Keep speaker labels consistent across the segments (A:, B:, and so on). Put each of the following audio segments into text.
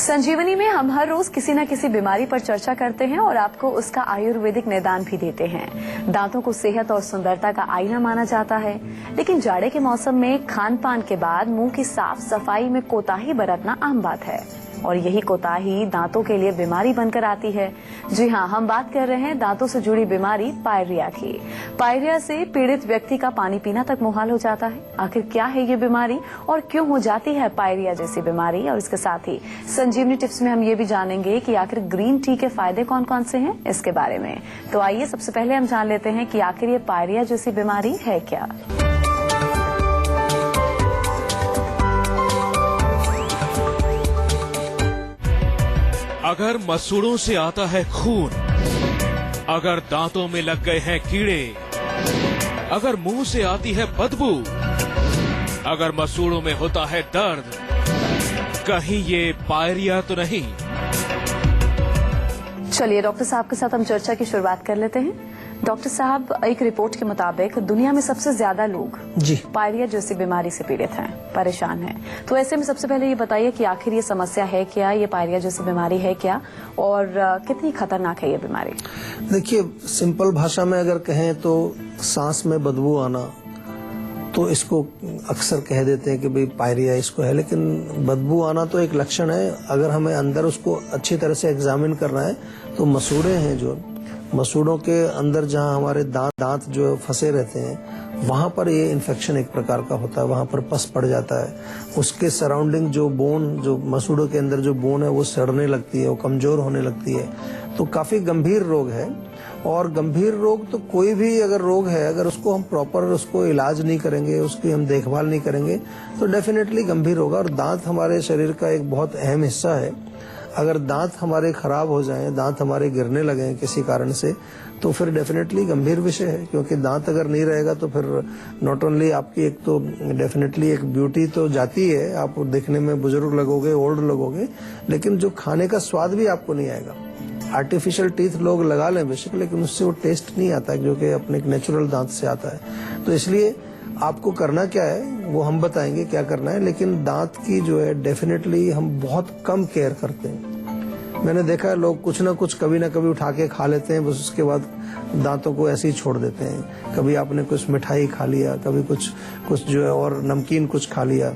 A: संजीवनी में हम हर रोज किसी न किसी बीमारी पर चर्चा करते हैं और आपको उसका आयुर्वेदिक निदान भी देते हैं। दांतों को सेहत और सुंदरता का आईना माना जाता है, लेकिन जाड़े के मौसम में खान पान के बाद मुंह की साफ सफाई में कोताही बरतना आम बात है और यही कोताही दांतों के लिए बीमारी बनकर आती है। जी हाँ, हम बात कर रहे हैं दांतों से जुड़ी बीमारी पायरिया की। पायरिया से पीड़ित व्यक्ति का पानी पीना तक मुहाल हो जाता है। आखिर क्या है ये बीमारी और क्यों हो जाती है पायरिया जैसी बीमारी, और इसके साथ ही संजीवनी टिप्स में हम ये भी जानेंगे कि आखिर ग्रीन टी के फायदे कौन कौन से हैं इसके बारे में। तो आइए सबसे पहले हम जान लेते हैं कि आखिर ये पायरिया जैसी बीमारी है क्या।
B: अगर मसूड़ों से आता है खून, अगर दांतों में लग गए हैं कीड़े, अगर मुंह से आती है बदबू, अगर मसूड़ों में होता है दर्द, कहीं ये पायरिया तो नहीं।
A: चलिए डॉक्टर साहब के साथ हम चर्चा की शुरुआत कर लेते हैं। डॉक्टर साहब, एक रिपोर्ट के मुताबिक दुनिया में सबसे ज्यादा लोग पायरिया जैसी बीमारी से पीड़ित हैं, परेशान हैं। तो ऐसे में सबसे पहले ये बताइए कि आखिर ये समस्या है क्या, ये पायरिया जैसी बीमारी है क्या और कितनी खतरनाक है ये बीमारी?
C: देखिए, सिंपल भाषा में अगर कहें तो सांस में बदबू आना, तो इसको अक्सर कह देते हैं कि भाई पायरिया इसको है, लेकिन बदबू आना तो एक लक्षण है। अगर हमें अंदर उसको अच्छी तरह से एग्जामिन करना है तो मसूड़े हैं, जो मसूड़ों के अंदर जहां हमारे दांत जो फंसे रहते हैं, वहां पर ये इन्फेक्शन एक प्रकार का होता है, वहां पर पस पड़ जाता है। उसके सराउंडिंग जो बोन, जो मसूड़ों के अंदर जो बोन है, वो सड़ने लगती है, वो कमजोर होने लगती है। तो काफी गंभीर रोग है। और गंभीर रोग तो कोई भी अगर रोग है, अगर उसको हम प्रॉपर उसको इलाज नहीं करेंगे, उसकी हम देखभाल नहीं करेंगे, तो डेफिनेटली गंभीर होगा। और दांत हमारे शरीर का एक बहुत अहम हिस्सा है। अगर दांत हमारे खराब हो जाएं, दांत हमारे गिरने लगे किसी कारण से, तो फिर डेफिनेटली गंभीर विषय है। क्योंकि दांत अगर नहीं रहेगा तो फिर नॉट ओनली आपकी एक तो डेफिनेटली एक ब्यूटी तो जाती है, आप देखने में बुजुर्ग लगोगे, ओल्ड लगोगे, लेकिन जो खाने का स्वाद भी आपको नहीं आएगा। आर्टिफिशियल टीथ लोग लगा लें बेशक, लेकिन उससे वो टेस्ट नहीं आता जो कि अपने एक नेचुरल दांत से आता है। तो इसलिए आपको करना क्या है वो हम बताएंगे क्या करना है, लेकिन दांत की जो है डेफिनेटली हम बहुत कम केयर करते हैं। मैंने देखा है लोग कुछ ना कुछ कभी ना कभी उठा के खा लेते हैं, बस उसके बाद दांतों को ऐसे ही छोड़ देते हैं। कभी आपने कुछ मिठाई खा लिया, कभी कुछ जो है और नमकीन कुछ खा लिया,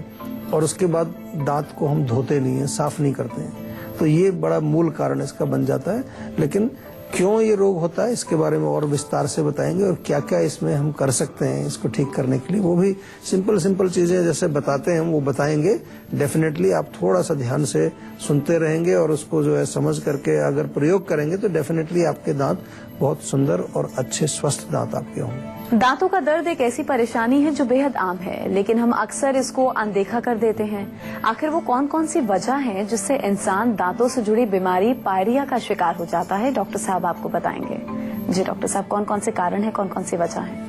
C: और उसके बाद दांत को हम धोते नहीं है, साफ नहीं करते हैं। तो ये बड़ा मूल कारण इसका बन जाता है। लेकिन क्यों ये रोग होता है इसके बारे में और विस्तार से बताएंगे, और क्या क्या इसमें हम कर सकते हैं इसको ठीक करने के लिए, वो भी सिंपल चीजें जैसे बताते हैं वो बताएंगे। डेफिनेटली आप थोड़ा सा ध्यान से सुनते रहेंगे और उसको जो है समझ करके अगर प्रयोग करेंगे तो डेफिनेटली आपके दांत बहुत सुंदर और अच्छे स्वस्थ दांत आपके होंगे।
A: दांतों का दर्द एक ऐसी परेशानी है जो बेहद आम है, लेकिन हम अक्सर इसको अनदेखा कर देते हैं। आखिर वो कौन कौन सी वजह है जिससे इंसान दांतों से जुड़ी बीमारी पायरिया का शिकार हो जाता है? डॉक्टर साहब आपको बताएंगे। जी डॉक्टर साहब, कौन कौन से कारण है, कौन कौन सी वजह है?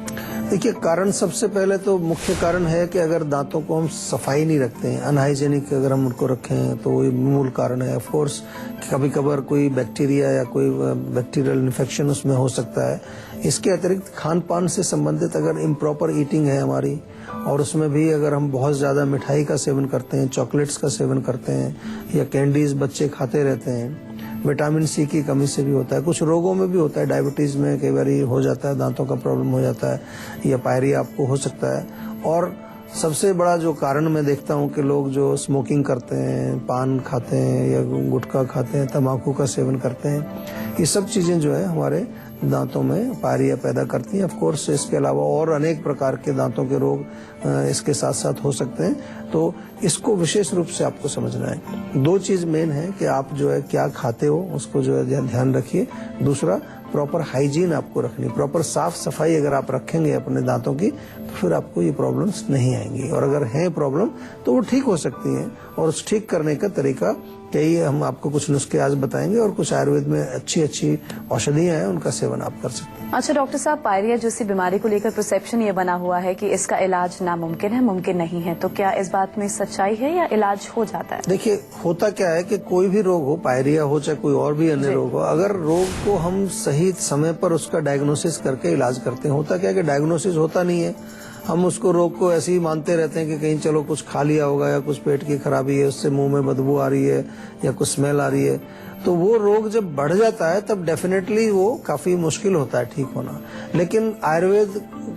C: देखिए, कारण सबसे पहले तो मुख्य कारण है कि अगर दांतों को हम सफाई नहीं रखते हैं, अनहाइजेनिक अगर हम उनको रखें तो ये मूल कारण है। ऑफ कोर्स कभी कभार कोई बैक्टीरिया या कोई बैक्टीरियल इन्फेक्शन उसमें हो सकता है। इसके अतिरिक्त खान पान से संबंधित अगर इम्प्रॉपर ईटिंग है हमारी, और उसमें भी अगर हम बहुत ज्यादा मिठाई का सेवन करते हैं, चॉकलेट्स का सेवन करते हैं, या कैंडीज बच्चे खाते रहते हैं, विटामिन सी की कमी से भी होता है। कुछ रोगों में भी होता है, डायबिटीज में कई बार हो जाता है, दांतों का प्रॉब्लम हो जाता है, या पायरिया आपको हो सकता है। और सबसे बड़ा जो कारण मैं देखता हूँ कि लोग जो स्मोकिंग करते हैं, पान खाते हैं या गुटखा खाते हैं, तम्बाकू का सेवन करते हैं, ये सब चीजें जो है हमारे दांतों में पायरिया पैदा करती हैं। ऑफ कोर्स इसके अलावा और अनेक प्रकार के दांतों के रोग इसके साथ साथ हो सकते हैं। तो इसको विशेष रूप से आपको समझना है। दो चीज मेन है कि आप जो है क्या खाते हो उसको जो है ध्यान रखिए। दूसरा, प्रॉपर हाइजीन आपको रखनी, प्रॉपर साफ सफाई अगर आप रखेंगे अपने दांतों की, तो फिर आपको ये प्रॉब्लम्स नहीं आएंगी। और अगर है प्रॉब्लम तो वो ठीक हो सकती हैं, और उस ठीक करने का तरीका कई हम आपको कुछ नुस्खे आज बताएंगे, और कुछ आयुर्वेद में अच्छी औषधियां हैं, उनका सेवन आप कर सकते हैं।
A: अच्छा डॉक्टर साहब, पायरिया जैसी बीमारी को लेकर परसेप्शन ये बना हुआ है कि इसका इलाज नामुमकिन है, मुमकिन नहीं है, तो क्या इस बात में सच्चाई है या इलाज हो जाता है?
C: देखिए, होता क्या है कि कोई भी रोग हो, पायरिया हो चाहे कोई और भी अन्य रोग हो, अगर रोग को हम सही समय पर उसका डायग्नोसिस करके इलाज करते हैं, होता क्या है कि डायग्नोसिस होता नहीं है। हम उसको रोग को ऐसे ही मानते रहते हैं कि कहीं चलो कुछ खा लिया होगा या कुछ पेट की खराबी है, उससे मुंह में बदबू आ रही है या कुछ स्मेल आ रही है। तो वो रोग जब बढ़ जाता है तब डेफिनेटली वो काफी मुश्किल होता है ठीक होना। लेकिन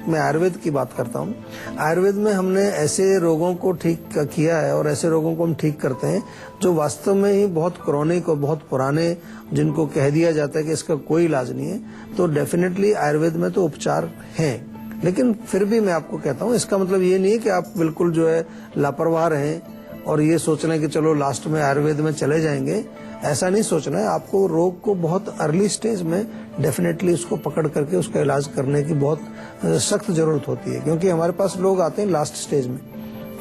C: मैं आयुर्वेद की बात करता हूँ। आयुर्वेद में हमने ऐसे रोगों को ठीक किया है और ऐसे रोगों को हम ठीक करते हैं जो वास्तव में ही बहुत क्रॉनिक और बहुत पुराने, जिनको कह दिया जाता है कि इसका कोई इलाज नहीं है। तो डेफिनेटली आयुर्वेद में तो उपचार हैं, लेकिन फिर भी मैं आपको कहता हूँ इसका मतलब ये नहीं है कि आप बिल्कुल जो है लापरवाह रहें और ये सोच रहे हैं कि चलो लास्ट में आयुर्वेद में चले जाएंगे। ऐसा नहीं सोचना है। आपको रोग को बहुत अर्ली स्टेज में डेफिनेटली उसको पकड़ करके उसका इलाज करने की बहुत सख्त जरूरत होती है, क्योंकि हमारे पास लोग आते हैं लास्ट स्टेज में,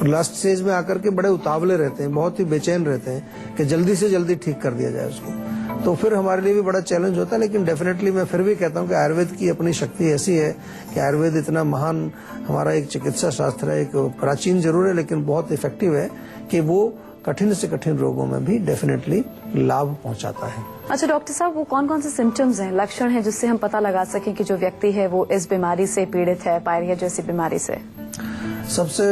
C: और लास्ट स्टेज में आकर के बड़े उतावले रहते हैं, बहुत ही बेचैन रहते हैं कि जल्दी से जल्दी ठीक कर दिया जाए उसको। तो फिर हमारे लिए भी बड़ा चैलेंज होता है। लेकिन डेफिनेटली मैं फिर भी कहता हूँ कि आयुर्वेद की अपनी शक्ति ऐसी है कि आयुर्वेद इतना महान हमारा एक चिकित्सा शास्त्र है, एक प्राचीन जरूर है लेकिन बहुत इफेक्टिव है कि वो कठिन से कठिन रोगों में भी डेफिनेटली लाभ पहुंचाता है।
A: अच्छा डॉक्टर साहब, वो कौन कौन से सिम्टम्स हैं, लक्षण हैं जिससे हम पता लगा सकें कि जो व्यक्ति है वो इस बीमारी से पीड़ित है, पायरिया जैसी बीमारी से?
C: सबसे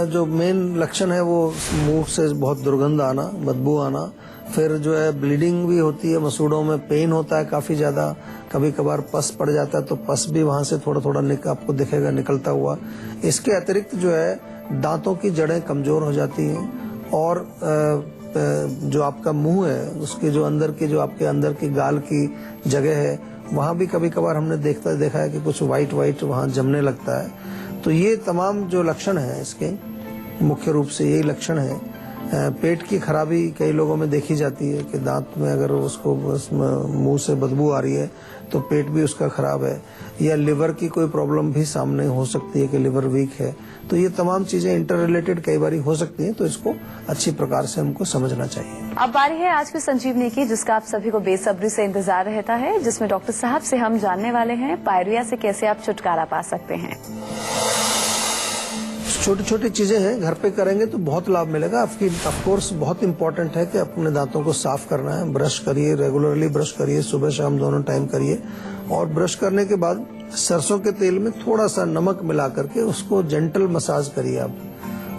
C: जो मेन लक्षण है वो मुंह से बहुत दुर्गंध आना, बदबू आना, फिर जो है ब्लीडिंग भी होती है, मसूड़ों में पेन होता है काफी ज्यादा, कभी कभार पस पड़ जाता है तो पस भी वहां से थोड़ा थोड़ा आपको दिखेगा निकलता हुआ। इसके अतिरिक्त जो है दांतों की जड़ें कमजोर हो जाती हैं और जो आपका मुंह है उसके जो अंदर के जो आपके अंदर की गाल की जगह है वहां भी कभी कभार हमने देखा है कि कुछ व्हाइट वहां जमने लगता है। तो ये तमाम जो लक्षण है इसके मुख्य रूप से यही लक्षण है। पेट की खराबी कई लोगों में देखी जाती है कि दांत में अगर उसको मुंह से बदबू आ रही है तो पेट भी उसका खराब है, या लिवर की कोई प्रॉब्लम भी सामने हो सकती है कि लिवर वीक है। तो ये तमाम चीजें इंटर रिलेटेड कई बार हो सकती हैं, तो इसको अच्छी प्रकार से हमको समझना चाहिए।
A: अब बारी है आज की संजीवनी की, जिसका आप सभी को बेसब्री से इंतजार रहता है, जिसमें डॉक्टर साहब से हम जानने वाले हैं पायरिया से कैसे आप छुटकारा पा सकते हैं।
C: छोटी छोटी चीजें हैं, घर पे करेंगे तो बहुत लाभ मिलेगा। ऑफ कोर्स बहुत इंपॉर्टेंट है कि अपने दांतों को साफ करना है। ब्रश करिए, रेगुलरली ब्रश करिए, सुबह शाम दोनों टाइम करिए, और ब्रश करने के बाद सरसों के तेल में थोड़ा सा नमक मिला करके उसको जेंटल मसाज करिए आप,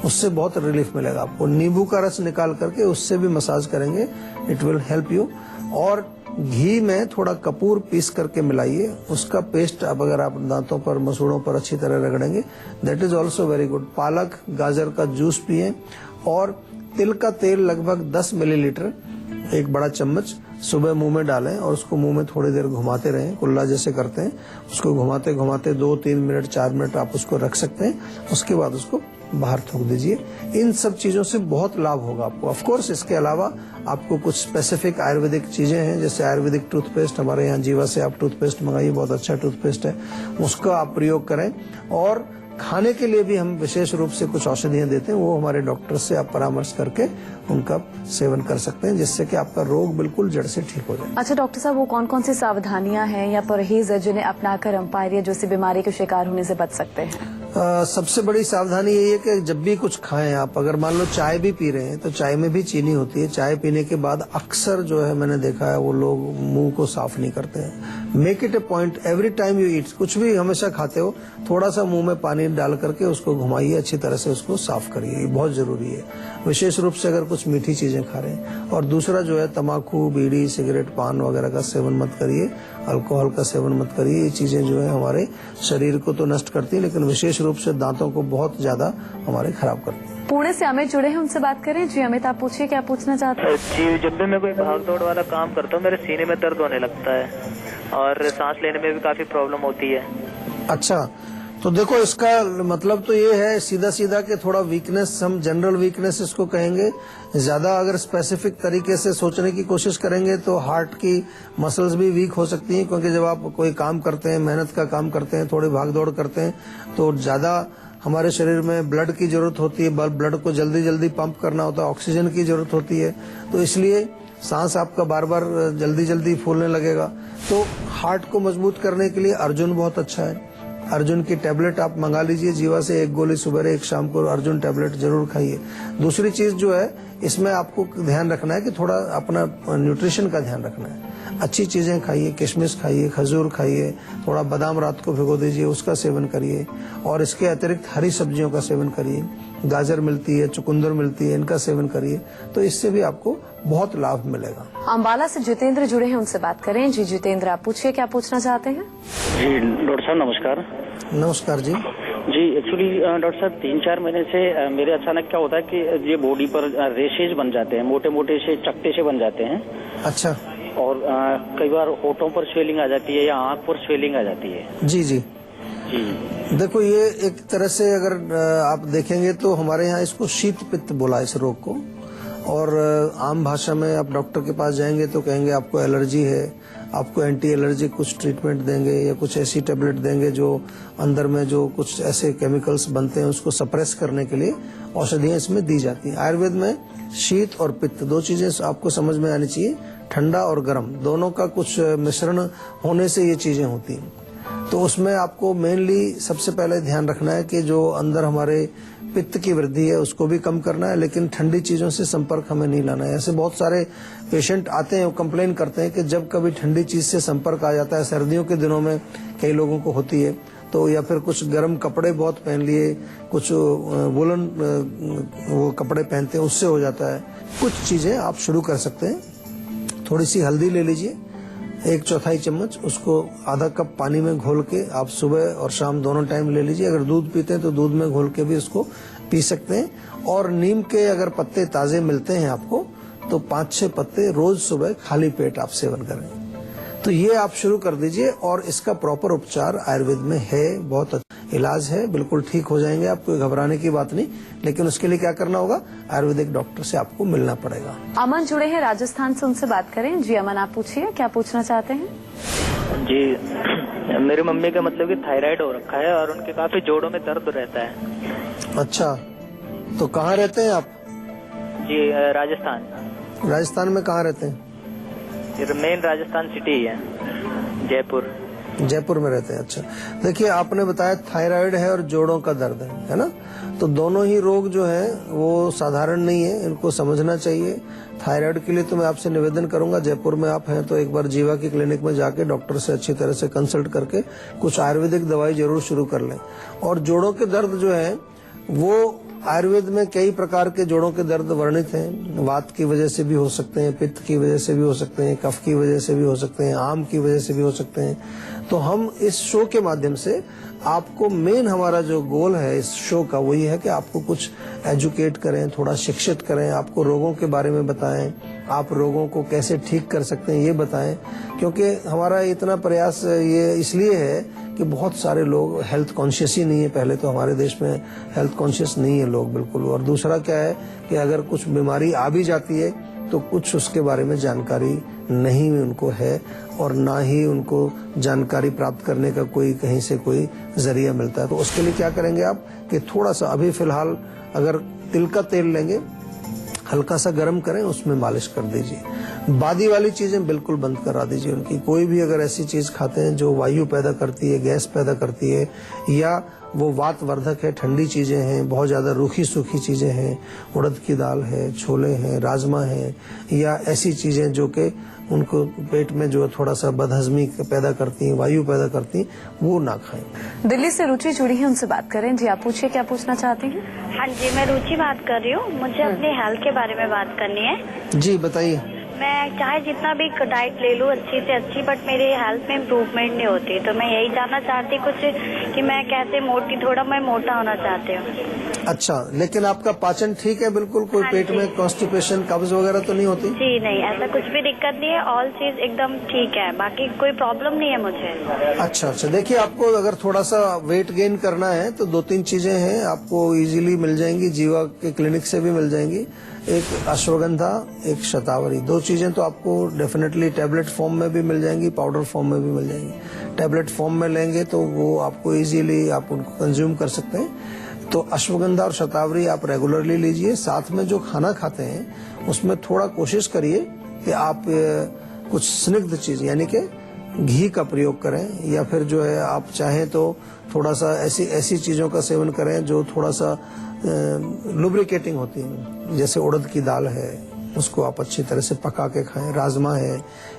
C: उससे बहुत रिलीफ मिलेगा आपको। नींबू का रस निकाल करके उससे भी मसाज करेंगे, इट विल हेल्प यू। और घी में थोड़ा कपूर पीस करके मिलाइए, उसका पेस्ट अब अगर आप दांतों पर मसूड़ों पर अच्छी तरह रगड़ेंगे, that is also very good. पालक गाजर का जूस पिए, और तिल का तेल लगभग 10 मिलीलीटर, एक बड़ा चम्मच सुबह मुंह में डालें और उसको मुंह में थोड़ी देर घुमाते रहें, कुल्ला जैसे करते हैं। उसको घुमाते घुमाते 2-3 मिनट 4 मिनट आप उसको रख सकते हैं, उसके बाद उसको बाहर थूक दीजिए। इन सब चीजों से बहुत लाभ होगा आपको। ऑफ कोर्स इसके अलावा आपको कुछ स्पेसिफिक आयुर्वेदिक चीजें हैं, जैसे आयुर्वेदिक टूथपेस्ट, हमारे यहाँ जीवा से आप टूथपेस्ट मंगाइए, बहुत अच्छा टूथपेस्ट है, उसका आप प्रयोग करें। और खाने के लिए भी हम विशेष रूप से कुछ औषधियां देते हैं, वो हमारे डॉक्टर से आप परामर्श करके उनका सेवन कर सकते हैं, जिससे कि आपका रोग बिल्कुल जड़ से ठीक हो जाए।
A: अच्छा डॉक्टर साहब, वो कौन कौन सी सावधानियां हैं या परहेज है जिन्हें अपनाकर हम पायरिया जैसी बीमारी के शिकार होने से बच सकते हैं?
C: सबसे बड़ी सावधानी यही है कि जब भी कुछ खाएं आप, अगर मान लो चाय भी पी रहे हैं तो चाय में भी चीनी होती है। चाय पीने के बाद अक्सर जो है मैंने देखा है वो लोग मुंह को साफ नहीं करते हैं। Make it A point every time you eat, कुछ भी हमेशा खाते हो, थोड़ा सा मुंह में पानी डाल करके उसको घुमाइए, अच्छी तरह से उसको साफ करिए, ये बहुत जरूरी है। विशेष रूप से अगर कुछ मीठी चीजें खा रहे हैं। और दूसरा जो है तम्बाकू, बीड़ी, सिगरेट, पान वगैरह का सेवन मत करिए, अल्कोहल का सेवन मत करिए। ये चीजें जो है हमारे शरीर को तो नष्ट करती है, लेकिन विशेष रूप से दांतों को बहुत ज्यादा हमारे खराब करती है।
A: पुणे से अमित जुड़े हैं, उनसे बात करें। जी अमित, आप पूछिए, क्या पूछना चाहते हैं?
D: जी, जब भी मैं कोई भाग दौड़ वाला काम करता हूँ मेरे सीने में दर्द होने लगता है और सांस लेने में भी काफी प्रॉब्लम होती है।
C: अच्छा, तो देखो इसका मतलब तो ये है सीधा सीधा कि थोड़ा वीकनेस, हम जनरल वीकनेस इसको कहेंगे। ज्यादा अगर स्पेसिफिक तरीके से सोचने की कोशिश करेंगे तो हार्ट की मसल्स भी वीक हो सकती हैं, क्योंकि जब आप कोई काम करते हैं, मेहनत का काम करते हैं, थोड़ी भाग दौड़ करते हैं, तो ज्यादा हमारे शरीर में ब्लड की जरूरत होती है, ब्लड को जल्दी जल्दी पंप करना होता है, ऑक्सीजन की जरूरत होती है, तो इसलिए सांस आपका बार बार जल्दी जल्दी फूलने लगेगा। तो हार्ट को मजबूत करने के लिए अर्जुन बहुत अच्छा है। अर्जुन की टेबलेट आप मंगा लीजिए जीवा से, 1 गोली सुबह 1 शाम को अर्जुन टेबलेट जरूर खाइए। दूसरी चीज जो है इसमें आपको ध्यान रखना है कि थोड़ा अपना न्यूट्रिशन का ध्यान रखना है। अच्छी चीजें खाइए, किशमिश खाइए, खजूर खाइए, थोड़ा बादाम रात को भिगो दीजिए, उसका सेवन करिए और इसके अतिरिक्त हरी सब्जियों का सेवन करिए। गाजर मिलती है, चुकंदर मिलती है, इनका सेवन करिए, तो इससे भी आपको बहुत लाभ मिलेगा।
A: अम्बाला से जितेंद्र जुड़े हैं, उनसे बात करें। जी जितेंद्र, आप पूछिए, क्या पूछना चाहते हैं?
E: जी डॉक्टर साहब नमस्कार।
C: नमस्कार जी।
E: जी एक्चुअली डॉक्टर साहब 3-4 महीने से मेरे अचानक क्या होता है कि ये बॉडी पर रेशेज बन जाते हैं, मोटे मोटे से चकटे से बन जाते हैं।
C: अच्छा।
E: और कई बार होठों पर स्वेलिंग आ जाती है या आंख पर स्वेलिंग आ जाती है।
C: जी जी
E: जी
C: देखो, ये एक तरह से अगर आप देखेंगे तो हमारे यहाँ इसको शीत पित्त बोला इस रोग को, और आम भाषा में आप डॉक्टर के पास जाएंगे तो कहेंगे आपको एलर्जी है, आपको एंटी एलर्जी कुछ ट्रीटमेंट देंगे या कुछ ऐसी टेबलेट देंगे जो अंदर में जो कुछ ऐसे केमिकल्स बनते हैं उसको सप्रेस करने के लिए औषधियां इसमें दी जाती हैं। आयुर्वेद में शीत और पित्त दो चीजें आपको समझ में आनी चाहिए, ठंडा और गर्म दोनों का कुछ मिश्रण होने से ये चीजें होती हैं। तो उसमें आपको मेनली सबसे पहले ध्यान रखना है कि जो अंदर हमारे पित्त की वृद्धि है उसको भी कम करना है, लेकिन ठंडी चीजों से संपर्क हमें नहीं लाना है। ऐसे बहुत सारे पेशेंट आते हैं, वो कंप्लेन करते हैं कि जब कभी ठंडी चीज से संपर्क आ जाता है, सर्दियों के दिनों में कई लोगों को होती है, तो या फिर कुछ गर्म कपड़े बहुत पहन लिए, कुछ वुलन वो कपड़े पहनते हैं, उससे हो जाता है। कुछ चीजें आप शुरू कर सकते हैं। थोड़ी सी हल्दी ले लीजिए, 1/4 चम्मच, उसको आधा कप पानी में घोल के आप सुबह और शाम दोनों टाइम ले लीजिए। अगर दूध पीते हैं तो दूध में घोल के भी उसको पी सकते हैं। और नीम के अगर पत्ते ताजे मिलते हैं आपको तो 5-6 पत्ते रोज सुबह खाली पेट आप सेवन करें। तो ये आप शुरू कर दीजिए और इसका प्रॉपर उपचार आयुर्वेद में है, बहुत अच्छा इलाज है, बिल्कुल ठीक हो जाएंगे आप, कोई घबराने की बात नहीं। लेकिन उसके लिए क्या करना होगा, आयुर्वेदिक डॉक्टर से आपको मिलना पड़ेगा।
A: अमन जुड़े हैं राजस्थान से, उनसे बात करें। जी अमन, आप पूछिए, क्या पूछना चाहते हैं?
D: जी मेरी मम्मी का मतलब कि थायराइड हो रखा है और उनके काफी जोड़ों में दर्द रहता है।
C: अच्छा, तो कहाँ रहते हैं आप?
D: जी राजस्थान।
C: राजस्थान में कहाँ रहते हैं?
D: मेन राजस्थान सिटी है, जयपुर।
C: जयपुर में रहते हैं। अच्छा, देखिए आपने बताया थायराइड है और जोड़ों का दर्द है ना, तो दोनों ही रोग जो है वो साधारण नहीं है, इनको समझना चाहिए। थायराइड के लिए तो मैं आपसे निवेदन करूंगा, जयपुर में आप हैं तो एक बार जीवा की क्लिनिक में जाके डॉक्टर से अच्छी तरह से कंसल्ट करके कुछ आयुर्वेदिक दवाई जरूर शुरू कर लें। और जोड़ों के दर्द जो है वो आयुर्वेद में कई प्रकार के जोड़ों के दर्द वर्णित हैं। वात की वजह से भी हो सकते हैं, पित्त की वजह से भी हो सकते हैं, कफ की वजह से भी हो सकते हैं, आम की वजह से भी हो सकते हैं। तो हम इस शो के माध्यम से आपको, मेन हमारा जो गोल है इस शो का वो ये है कि आपको कुछ एजुकेट करें, थोड़ा शिक्षित करें, आपको रोगों के बारे में बताएं, आप रोगों को कैसे ठीक कर सकते हैं ये बताएं। क्योंकि हमारा इतना प्रयास ये इसलिए है कि बहुत सारे लोग हेल्थ कॉन्शियस ही नहीं है। पहले तो हमारे देश में हेल्थ कॉन्शियस नहीं है लोग बिल्कुल, और दूसरा क्या है कि अगर कुछ बीमारी आ भी जाती है तो कुछ उसके बारे में जानकारी नहीं उनको है, और ना ही उनको जानकारी प्राप्त करने का कोई कहीं से कोई जरिया मिलता है। तो उसके लिए क्या करेंगे आप कि थोड़ा सा अभी फिलहाल अगर तिल का तेल लेंगे, हल्का सा गर्म करें, उसमें मालिश कर दीजिए। बादी वाली चीजें बिल्कुल बंद करा दीजिए उनकी। कोई भी अगर ऐसी चीज खाते हैं जो वायु पैदा करती है, गैस पैदा करती है, या वो वात वर्धक है, ठंडी चीजें हैं, बहुत ज्यादा रूखी सूखी चीजें हैं, उड़द की दाल है, छोले हैं, राजमा है, या ऐसी चीजें जो कि उनको पेट में जो थोड़ा सा बदहजमी पैदा करती हैं, वायु पैदा करती हैं, वो ना खाएं।
A: दिल्ली से रुचि जुड़ी है, उनसे बात करें। जी आप पूछिए, क्या पूछना चाहती हैं?
F: हाँ जी, मैं रुचि बात कर रही हूँ। मुझे अपनी हेल्थ के बारे में बात करनी है।
C: जी बताइए।
F: मैं चाहे जितना भी डाइट ले लूँ अच्छी से अच्छी, बट मेरे हेल्थ में इम्प्रूवमेंट नहीं होती। तो मैं यही जानना चाहती कुछ कि मैं कैसे थोड़ा मैं मोटा होना चाहती हूँ।
C: अच्छा, लेकिन आपका पाचन ठीक है बिल्कुल? कोई
F: हाँ
C: पेट
F: जी।
C: में कॉन्स्टिपेशन, कब्ज वगैरह तो नहीं होती?
F: जी नहीं, ऐसा कुछ भी दिक्कत नहीं है, ऑल चीज एकदम ठीक है, बाकी कोई प्रॉब्लम नहीं है मुझे।
C: अच्छा, देखिए आपको अगर थोड़ा सा वेट गेन करना है तो 2-3 चीजें हैं, आपको इजीली मिल जाएंगी, जीवा के क्लिनिक से भी मिल जाएंगी। एक अश्वगंधा, एक शतावरी, 2 चीजें तो आपको डेफिनेटली टैबलेट फॉर्म में भी मिल जाएंगी, पाउडर फॉर्म में भी मिल जाएंगी। टैबलेट फॉर्म में लेंगे तो वो आपको इजीली आप उनको कंज्यूम कर सकते हैं। तो अश्वगंधा और शतावरी आप रेगुलरली लीजिए। साथ में जो खाना खाते हैं उसमें थोड़ा कोशिश करिए कि आप कुछ स्निग्ध चीज यानी कि घी का प्रयोग करें, या फिर जो है आप चाहें तो थोड़ा सा ऐसी चीजों का सेवन करें जो थोड़ा सा लुब्रिकेटिंग होती है, जैसे उड़द की दाल है, उसको आप अच्छी तरह से पका के खाएं। राजमा है,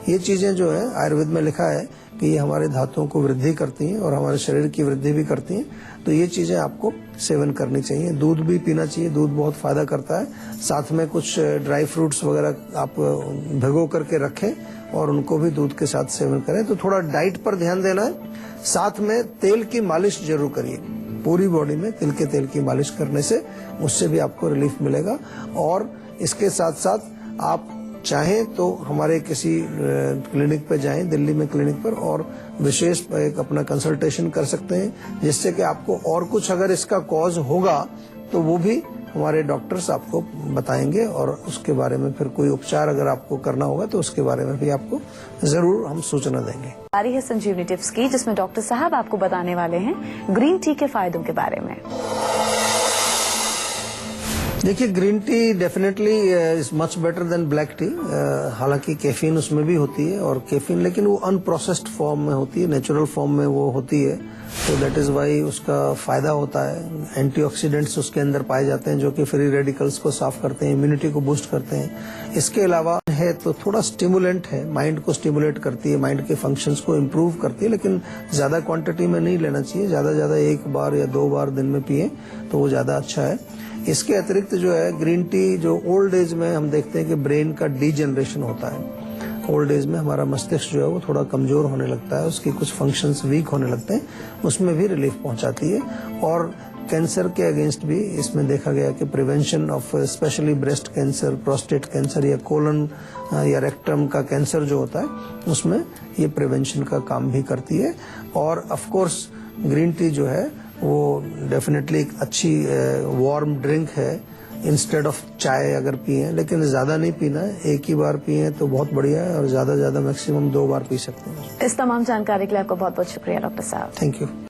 C: ये चीजें जो है आयुर्वेद में लिखा है कि ये हमारे धातुओं को वृद्धि करती हैं और हमारे शरीर की वृद्धि भी करती हैं, तो ये चीजें आपको सेवन करनी चाहिए। दूध भी पीना चाहिए, दूध बहुत फायदा करता है। साथ में कुछ ड्राई फ्रूट्स वगैरह आप भिगो करके रखें और उनको भी दूध के साथ सेवन करें। तो थोड़ा डाइट पर ध्यान देना है। साथ में तेल की मालिश जरूर करिए, पूरी बॉडी में तिल के तेल की मालिश करने से उससे भी आपको रिलीफ मिलेगा। और इसके साथ साथ आप चाहें तो हमारे किसी क्लिनिक पे जाएं, दिल्ली में क्लिनिक पर, और विशेष एक अपना कंसल्टेशन कर सकते हैं, जिससे कि आपको और कुछ अगर इसका कॉज होगा तो वो भी हमारे डॉक्टर्स आपको बताएंगे और उसके बारे में फिर कोई उपचार अगर आपको करना होगा तो उसके बारे में भी आपको जरूर हम सूचना देंगे।
A: आ रही है संजीवनी टिप्स की, जिसमें डॉक्टर साहब आपको बताने वाले हैं ग्रीन टी के फायदों के बारे में।
C: देखिए, green tea definitely is much better than black T. हालांकि कैफीन उसमें भी होती है और कैफीन, लेकिन वो अनप्रोसेस्ड फॉर्म में होती है, नेचुरल फॉर्म में वो होती है, तो दैट इज वाई उसका फायदा होता है। एंटीऑक्सीडेंट्स उसके अंदर पाए जाते हैं जो कि फ्री रेडिकल्स को साफ करते हैं, इम्यूनिटी को बूस्ट करते हैं। इसके अलावा है तो थोड़ा स्टिमुलेंट है, माइंड को स्टिमुलेट करती है, माइंड के फंक्शंस को इम्प्रूव करती है, लेकिन ज्यादा क्वांटिटी में नहीं लेना चाहिए। ज्यादा ज्यादा 1 बार या 2 बार दिन में पिए तो वो ज्यादा अच्छा है। इसके अतिरिक्त जो है ग्रीन टी, जो ओल्ड एज में हम देखते हैं कि ब्रेन का डीजनरेशन होता है। ओल्ड एज में हमारा मस्तिष्क जो है वो थोड़ा कमजोर होने लगता है, उसकी कुछ फंक्शंस वीक होने लगते हैं, उसमें भी रिलीफ पहुंचाती है। और कैंसर के अगेंस्ट भी इसमें देखा गया कि prevention of specially breast cancer, prostate cancer या कोलन या रेक्टम का कैंसर जो होता है, उसमें ये प्रिवेंशन का काम भी करती है। और ऑफ कोर्स ग्रीन टी जो है वो डेफिनेटली एक अच्छी वार्म ड्रिंक है इंस्टेड ऑफ चाय अगर पिए, लेकिन ज्यादा नहीं पीना है। 1 ही बार पिए तो बहुत बढ़िया है, और ज्यादा मैक्सिमम 2 बार पी सकते हैं।
A: इस तमाम जानकारी के लिए आपका बहुत बहुत शुक्रिया डॉक्टर साहब।
C: Thank you.